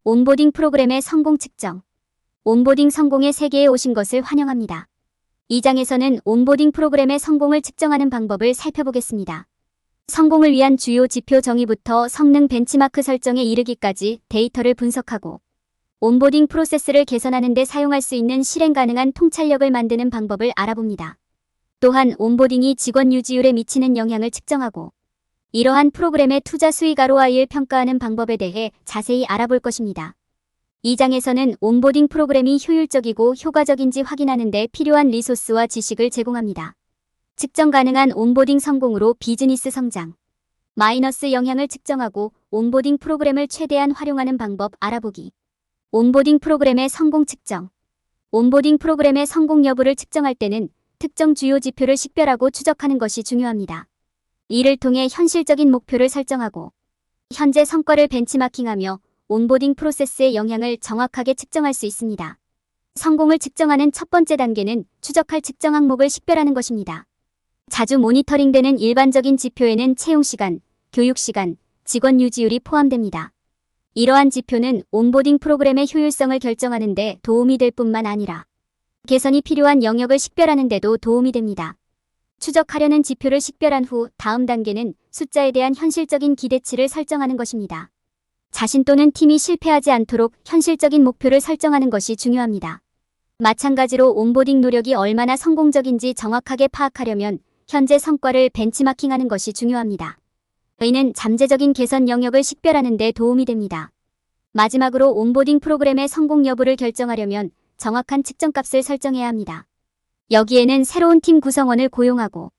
온보딩 프로그램의 성공 측정. 온보딩 성공의 세계에 오신 것을 환영합니다. 이 장에서는 온보딩 프로그램의 성공을 측정하는 방법을 살펴보겠습니다. 성공을 위한 주요 지표 정의부터 성능 벤치마크 설정에 이르기까지 데이터를 분석하고 온보딩 프로세스를 개선하는 데 사용할 수 있는 실행 가능한 통찰력을 만드는 방법을 알아봅니다. 또한 온보딩이 직원 유지율에 미치는 영향을 측정하고 이러한 프로그램의 투자 수익 ROI를 평가하는 방법에 대해 자세히 알아볼 것입니다. 이 장에서는 온보딩 프로그램이 효율적이고 효과적인지 확인하는 데 필요한 리소스와 지식을 제공합니다. 측정 가능한 온보딩 성공으로 비즈니스 성장. 마이너스 영향을 측정하고 온보딩 프로그램을 최대한 활용하는 방법 알아보기. 온보딩 프로그램의 성공 측정. 온보딩 프로그램의 성공 여부를 측정할 때는 특정 주요 지표를 식별하고 추적하는 것이 중요합니다. 이를 통해 현실적인 목표를 설정하고 현재 성과를 벤치마킹하며 온보딩 프로세스의 영향을 정확하게 측정할 수 있습니다. 성공을 측정하는 첫 번째 단계는 추적할 측정 항목을 식별하는 것입니다. 자주 모니터링되는 일반적인 지표에는 채용시간, 교육시간, 직원 유지율이 포함됩니다. 이러한 지표는 온보딩 프로그램의 효율성을 결정하는 데 도움이 될 뿐만 아니라 개선이 필요한 영역을 식별하는 데도 도움이 됩니다. 추적하려는 지표를 식별한 후 다음 단계는 숫자에 대한 현실적인 기대치를 설정하는 것입니다. 자신 또는 팀이 실패하지 않도록 현실적인 목표를 설정하는 것이 중요합니다. 마찬가지로 온보딩 노력이 얼마나 성공적인지 정확하게 파악하려면 현재 성과를 벤치마킹하는 것이 중요합니다. 이는 잠재적인 개선 영역을 식별하는 데 도움이 됩니다. 마지막으로 온보딩 프로그램의 성공 여부를 결정하려면 정확한 측정값을 설정해야 합니다. 여기에는 새로운 팀 구성원을 고용하고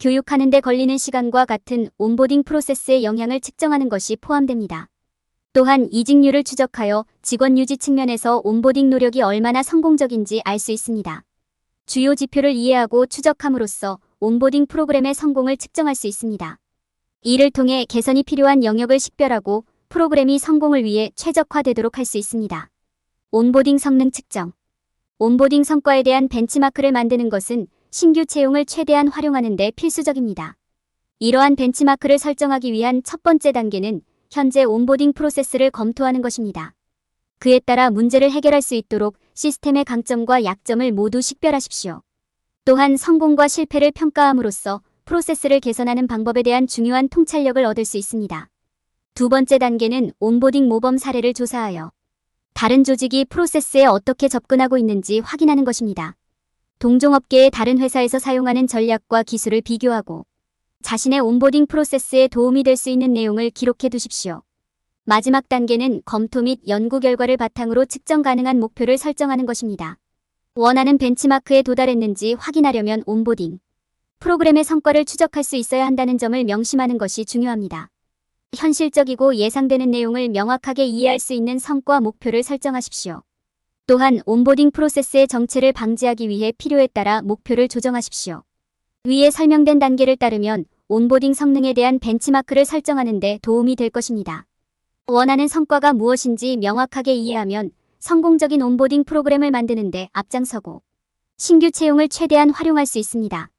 교육하는 데 걸리는 시간과 같은 온보딩 프로세스의 영향을 측정하는 것이 포함됩니다. 또한 이직률을 추적하여 직원 유지 측면에서 온보딩 노력이 얼마나 성공적인지 알 수 있습니다. 주요 지표를 이해하고 추적함으로써 온보딩 프로그램의 성공을 측정할 수 있습니다. 이를 통해 개선이 필요한 영역을 식별하고 프로그램이 성공을 위해 최적화되도록 할 수 있습니다. 온보딩 성능 측정. 온보딩 성과에 대한 벤치마크를 만드는 것은 신규 채용을 최대한 활용하는 데 필수적입니다. 이러한 벤치마크를 설정하기 위한 첫 번째 단계는 현재 온보딩 프로세스를 검토하는 것입니다. 그에 따라 문제를 해결할 수 있도록 시스템의 강점과 약점을 모두 식별하십시오. 또한 성공과 실패를 평가함으로써 프로세스를 개선하는 방법에 대한 중요한 통찰력을 얻을 수 있습니다. 두 번째 단계는 온보딩 모범 사례를 조사하여 다른 조직이 프로세스에 어떻게 접근하고 있는지 확인하는 것입니다. 동종업계의 다른 회사에서 사용하는 전략과 기술을 비교하고 자신의 온보딩 프로세스에 도움이 될 수 있는 내용을 기록해 두십시오. 마지막 단계는 검토 및 연구 결과를 바탕으로 측정 가능한 목표를 설정하는 것입니다. 원하는 벤치마크에 도달했는지 확인하려면 온보딩 프로그램의 성과를 추적할 수 있어야 한다는 점을 명심하는 것이 중요합니다. 현실적이고 예상되는 내용을 명확하게 이해할 수 있는 성과 목표를 설정하십시오. 또한 온보딩 프로세스의 정체를 방지하기 위해 필요에 따라 목표를 조정하십시오. 위에 설명된 단계를 따르면 온보딩 성능에 대한 벤치마크를 설정하는 데 도움이 될 것입니다. 원하는 성과가 무엇인지 명확하게 이해하면 성공적인 온보딩 프로그램을 만드는 데 앞장서고 신규 채용을 최대한 활용할 수 있습니다.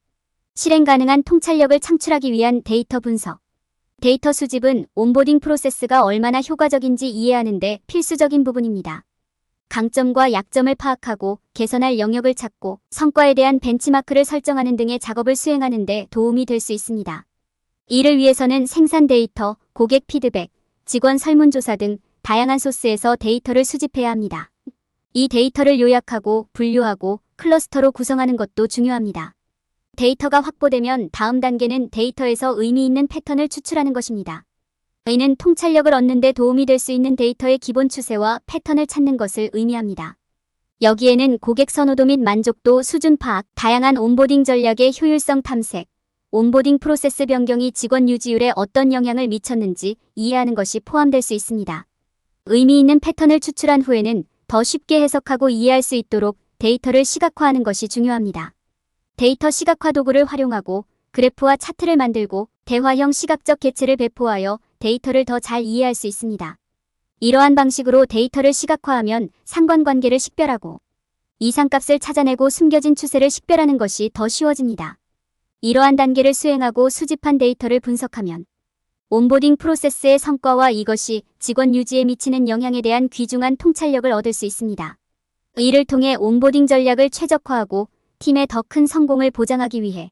실행 가능한 통찰력을 창출하기 위한 데이터 분석. 데이터 수집은 온보딩 프로세스가 얼마나 효과적인지 이해하는 데 필수적인 부분입니다. 강점과 약점을 파악하고 개선할 영역을 찾고 성과에 대한 벤치마크를 설정하는 등의 작업을 수행하는 데 도움이 될 수 있습니다. 이를 위해서는 생산 데이터, 고객 피드백, 직원 설문조사 등 다양한 소스에서 데이터를 수집해야 합니다. 이 데이터를 요약하고 분류하고 클러스터로 구성하는 것도 중요합니다. 데이터가 확보되면 다음 단계는 데이터에서 의미 있는 패턴을 추출하는 것입니다. 이는 통찰력을 얻는 데 도움이 될 수 있는 데이터의 기본 추세와 패턴을 찾는 것을 의미합니다. 여기에는 고객 선호도 및 만족도 수준 파악, 다양한 온보딩 전략의 효율성 탐색, 온보딩 프로세스 변경이 직원 유지율에 어떤 영향을 미쳤는지 이해하는 것이 포함될 수 있습니다. 의미 있는 패턴을 추출한 후에는 더 쉽게 해석하고 이해할 수 있도록 데이터를 시각화하는 것이 중요합니다. 데이터 시각화 도구를 활용하고 그래프와 차트를 만들고 대화형 시각적 개체를 배포하여 데이터를 더 잘 이해할 수 있습니다. 이러한 방식으로 데이터를 시각화하면 상관관계를 식별하고 이상값을 찾아내고 숨겨진 추세를 식별하는 것이 더 쉬워집니다. 이러한 단계를 수행하고 수집한 데이터를 분석하면 온보딩 프로세스의 성과와 이것이 직원 유지에 미치는 영향에 대한 귀중한 통찰력을 얻을 수 있습니다. 이를 통해 온보딩 전략을 최적화하고 팀의 더 큰 성공을 보장하기 위해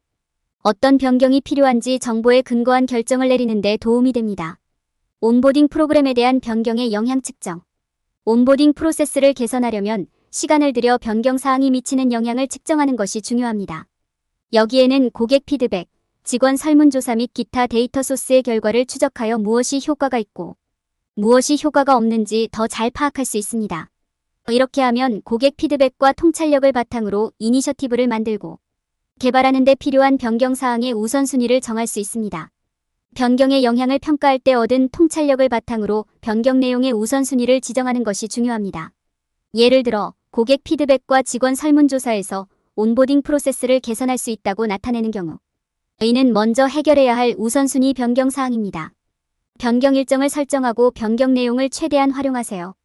어떤 변경이 필요한지 정보에 근거한 결정을 내리는 데 도움이 됩니다. 온보딩 프로그램에 대한 변경의 영향 측정. 온보딩 프로세스를 개선하려면 시간을 들여 변경 사항이 미치는 영향을 측정하는 것이 중요합니다. 여기에는 고객 피드백, 직원 설문조사 및 기타 데이터 소스의 결과를 추적하여 무엇이 효과가 있고 무엇이 효과가 없는지 더 잘 파악할 수 있습니다. 이렇게 하면 고객 피드백과 통찰력을 바탕으로 이니셔티브를 만들고 개발하는 데 필요한 변경 사항의 우선순위를 정할 수 있습니다. 변경의 영향을 평가할 때 얻은 통찰력을 바탕으로 변경 내용의 우선순위를 지정하는 것이 중요합니다. 예를 들어 고객 피드백과 직원 설문조사에서 온보딩 프로세스를 개선할 수 있다고 나타내는 경우 이는 먼저 해결해야 할 우선순위 변경 사항입니다. 변경 일정을 설정하고 변경 내용을 최대한 활용하세요.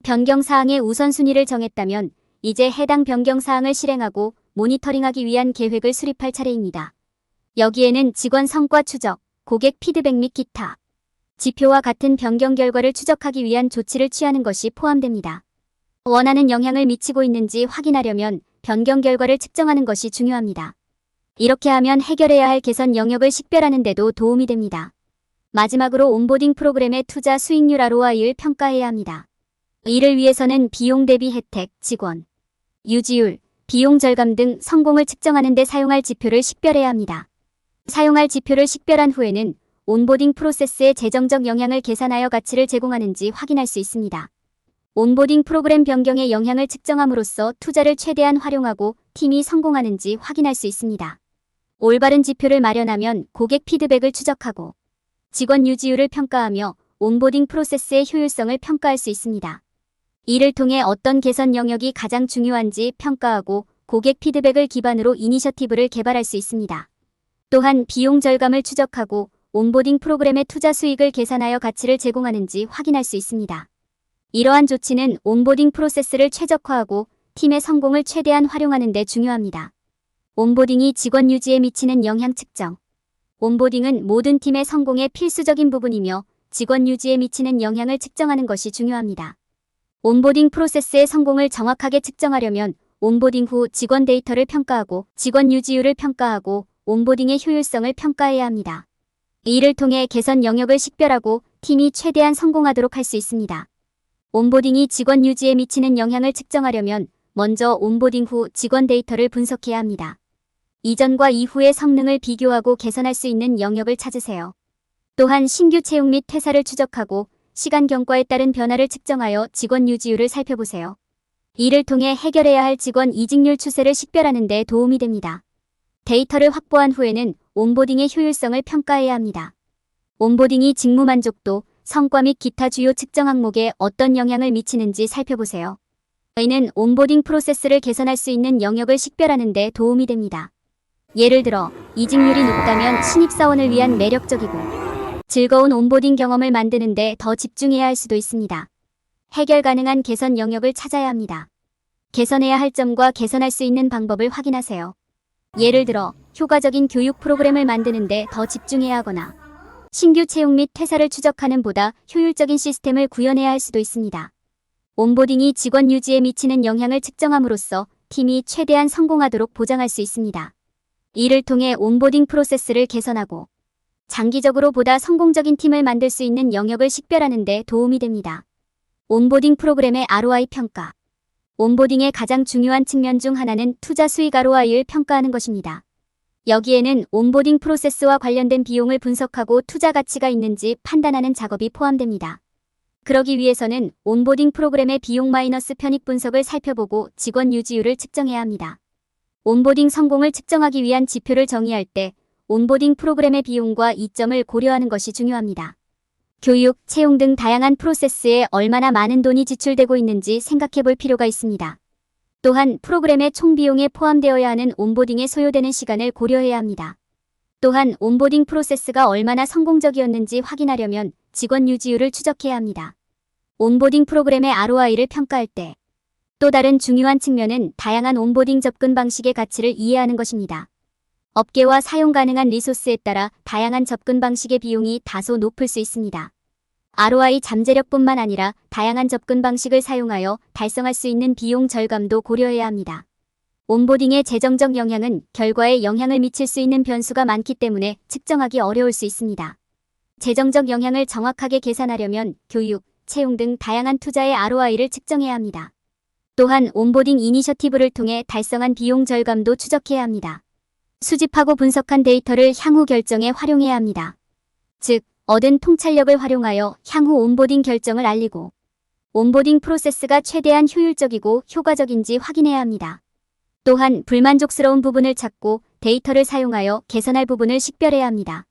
변경 사항의 우선순위를 정했다면 이제 해당 변경 사항을 실행하고 모니터링하기 위한 계획을 수립할 차례입니다. 여기에는 직원 성과 추적, 고객 피드백 및 기타 지표와 같은 변경 결과를 추적하기 위한 조치를 취하는 것이 포함됩니다. 원하는 영향을 미치고 있는지 확인하려면 변경 결과를 측정하는 것이 중요합니다. 이렇게 하면 해결해야 할 개선 영역을 식별하는 데도 도움이 됩니다. 마지막으로 온보딩 프로그램의 투자 수익률 ROI를 평가해야 합니다. 이를 위해서는 비용 대비 혜택, 직원 유지율, 비용 절감 등 성공을 측정하는 데 사용할 지표를 식별해야 합니다. 사용할 지표를 식별한 후에는 온보딩 프로세스의 재정적 영향을 계산하여 가치를 제공하는지 확인할 수 있습니다. 온보딩 프로그램 변경의 영향을 측정함으로써 투자를 최대한 활용하고 팀이 성공하는지 확인할 수 있습니다. 올바른 지표를 마련하면 고객 피드백을 추적하고 직원 유지율을 평가하며 온보딩 프로세스의 효율성을 평가할 수 있습니다. 이를 통해 어떤 개선 영역이 가장 중요한지 평가하고 고객 피드백을 기반으로 이니셔티브를 개발할 수 있습니다. 또한 비용 절감을 추적하고 온보딩 프로그램의 투자 수익을 계산하여 가치를 제공하는지 확인할 수 있습니다. 이러한 조치는 온보딩 프로세스를 최적화하고 팀의 성공을 최대한 활용하는 데 중요합니다. 온보딩이 직원 유지에 미치는 영향 측정. 온보딩은 모든 팀의 성공의 필수적인 부분이며 직원 유지에 미치는 영향을 측정하는 것이 중요합니다. 온보딩 프로세스의 성공을 정확하게 측정하려면 온보딩 후 직원 데이터를 평가하고 직원 유지율을 평가하고 온보딩의 효율성을 평가해야 합니다. 이를 통해 개선 영역을 식별하고 팀이 최대한 성공하도록 할 수 있습니다. 온보딩이 직원 유지에 미치는 영향을 측정하려면 먼저 온보딩 후 직원 데이터를 분석해야 합니다. 이전과 이후의 성능을 비교하고 개선할 수 있는 영역을 찾으세요. 또한 신규 채용 및 퇴사를 추적하고 시간 경과에 따른 변화를 측정하여 직원 유지율을 살펴보세요. 이를 통해 해결해야 할 직원 이직률 추세를 식별하는 데 도움이 됩니다. 데이터를 확보한 후에는 온보딩의 효율성을 평가해야 합니다. 온보딩이 직무 만족도, 성과 및 기타 주요 측정 항목에 어떤 영향을 미치는지 살펴보세요. 이는 온보딩 프로세스를 개선할 수 있는 영역을 식별하는 데 도움이 됩니다. 예를 들어 이직률이 높다면 신입사원을 위한 매력적이고 즐거운 온보딩 경험을 만드는 데 더 집중해야 할 수도 있습니다. 해결 가능한 개선 영역을 찾아야 합니다. 개선해야 할 점과 개선할 수 있는 방법을 확인하세요. 예를 들어 효과적인 교육 프로그램을 만드는 데 더 집중해야 하거나 신규 채용 및 퇴사를 추적하는 보다 효율적인 시스템을 구현해야 할 수도 있습니다. 온보딩이 직원 유지에 미치는 영향을 측정함으로써 팀이 최대한 성공하도록 보장할 수 있습니다. 이를 통해 온보딩 프로세스를 개선하고 장기적으로 보다 성공적인 팀을 만들 수 있는 영역을 식별하는 데 도움이 됩니다. 온보딩 프로그램의 ROI 평가. 온보딩의 가장 중요한 측면 중 하나는 투자 수익 ROI를 평가하는 것입니다. 여기에는 온보딩 프로세스와 관련된 비용을 분석하고 투자 가치가 있는지 판단하는 작업이 포함됩니다. 그러기 위해서는 온보딩 프로그램의 비용 마이너스 편익 분석을 살펴보고 직원 유지율을 측정해야 합니다. 온보딩 성공을 측정하기 위한 지표를 정의할 때 온보딩 프로그램의 비용과 이점을 고려하는 것이 중요합니다. 교육, 채용 등 다양한 프로세스에 얼마나 많은 돈이 지출되고 있는지 생각해 볼 필요가 있습니다. 또한 프로그램의 총 비용에 포함되어야 하는 온보딩에 소요되는 시간을 고려해야 합니다. 또한 온보딩 프로세스가 얼마나 성공적이었는지 확인하려면 직원 유지율을 추적해야 합니다. 온보딩 프로그램의 ROI를 평가할 때 또 다른 중요한 측면은 다양한 온보딩 접근 방식의 가치를 이해하는 것입니다. 업계와 사용 가능한 리소스에 따라 다양한 접근 방식의 비용이 다소 높을 수 있습니다. ROI 잠재력뿐만 아니라 다양한 접근 방식을 사용하여 달성할 수 있는 비용 절감도 고려해야 합니다. 온보딩의 재정적 영향은 결과에 영향을 미칠 수 있는 변수가 많기 때문에 측정하기 어려울 수 있습니다. 재정적 영향을 정확하게 계산하려면 교육, 채용 등 다양한 투자의 ROI를 측정해야 합니다. 또한 온보딩 이니셔티브를 통해 달성한 비용 절감도 추적해야 합니다. 수집하고 분석한 데이터를 향후 결정에 활용해야 합니다. 즉, 얻은 통찰력을 활용하여 향후 온보딩 결정을 알리고 온보딩 프로세스가 최대한 효율적이고 효과적인지 확인해야 합니다. 또한 불만족스러운 부분을 찾고 데이터를 사용하여 개선할 부분을 식별해야 합니다.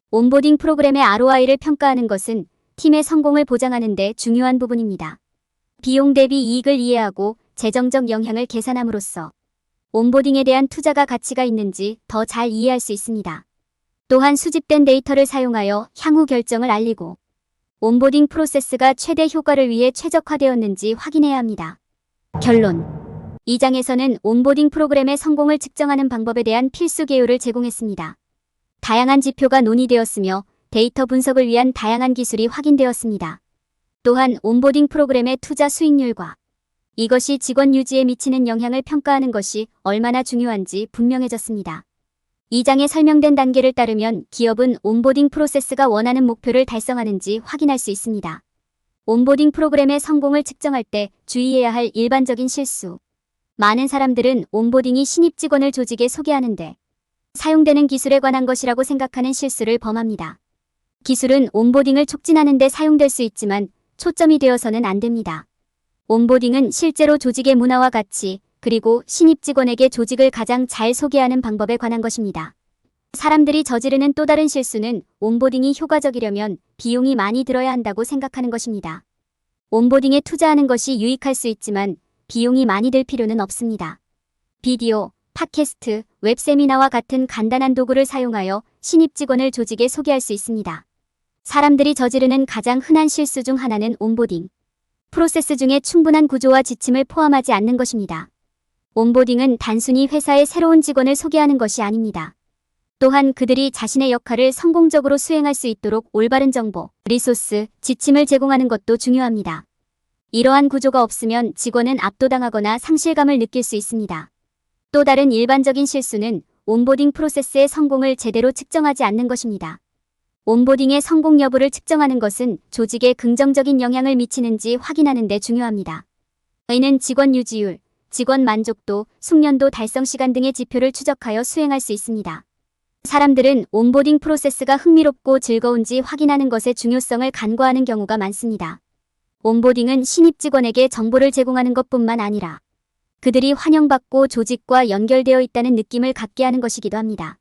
온보딩 프로그램의 ROI를 평가하는 것은 팀의 성공을 보장하는 데 중요한 부분입니다. 비용 대비 이익을 이해하고 재정적 영향을 계산함으로써 온보딩에 대한 투자가 가치가 있는지 더 잘 이해할 수 있습니다. 또한 수집된 데이터를 사용하여 향후 결정을 알리고 온보딩 프로세스가 최대 효과를 위해 최적화되었는지 확인해야 합니다. 결론. 이 장에서는 온보딩 프로그램의 성공을 측정하는 방법에 대한 필수 개요를 제공했습니다. 다양한 지표가 논의되었으며 데이터 분석을 위한 다양한 기술이 확인되었습니다. 또한 온보딩 프로그램의 투자 수익률과 이것이 직원 유지에 미치는 영향을 평가하는 것이 얼마나 중요한지 분명해졌습니다. 이 장에 설명된 단계를 따르면 기업은 온보딩 프로세스가 원하는 목표를 달성하는지 확인할 수 있습니다. 온보딩 프로그램의 성공을 측정할 때 주의해야 할 일반적인 실수. 많은 사람들은 온보딩이 신입 직원을 조직에 소개하는데 사용되는 기술에 관한 것이라고 생각하는 실수를 범합니다. 기술은 온보딩을 촉진하는 데 사용될 수 있지만 초점이 되어서는 안 됩니다. 온보딩은 실제로 조직의 문화와 가치, 그리고 신입 직원에게 조직을 가장 잘 소개하는 방법에 관한 것입니다. 사람들이 저지르는 또 다른 실수는 온보딩이 효과적이려면 비용이 많이 들어야 한다고 생각하는 것입니다. 온보딩에 투자하는 것이 유익할 수 있지만 비용이 많이 들 필요는 없습니다. 비디오, 팟캐스트, 웹세미나와 같은 간단한 도구를 사용하여 신입 직원을 조직에 소개할 수 있습니다. 사람들이 저지르는 가장 흔한 실수 중 하나는 온보딩 프로세스 중에 충분한 구조와 지침을 포함하지 않는 것입니다. 온보딩은 단순히 회사의 새로운 직원을 소개하는 것이 아닙니다. 또한 그들이 자신의 역할을 성공적으로 수행할 수 있도록 올바른 정보, 리소스, 지침을 제공하는 것도 중요합니다. 이러한 구조가 없으면 직원은 압도당하거나 상실감을 느낄 수 있습니다. 또 다른 일반적인 실수는 온보딩 프로세스의 성공을 제대로 측정하지 않는 것입니다. 온보딩의 성공 여부를 측정하는 것은 조직에 긍정적인 영향을 미치는지 확인하는 데 중요합니다. 이는 직원 유지율, 직원 만족도, 숙련도 달성 시간 등의 지표를 추적하여 수행할 수 있습니다. 사람들은 온보딩 프로세스가 흥미롭고 즐거운지 확인하는 것의 중요성을 간과하는 경우가 많습니다. 온보딩은 신입 직원에게 정보를 제공하는 것뿐만 아니라 그들이 환영받고 조직과 연결되어 있다는 느낌을 갖게 하는 것이기도 합니다.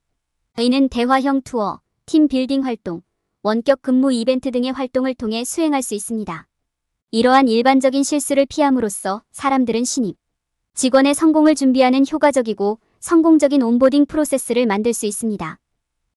이는 대화형 투어, 팀 빌딩 활동, 원격 근무 이벤트 등의 활동을 통해 수행할 수 있습니다. 이러한 일반적인 실수를 피함으로써 사람들은 신입 직원의 성공을 준비하는 효과적이고 성공적인 온보딩 프로세스를 만들 수 있습니다.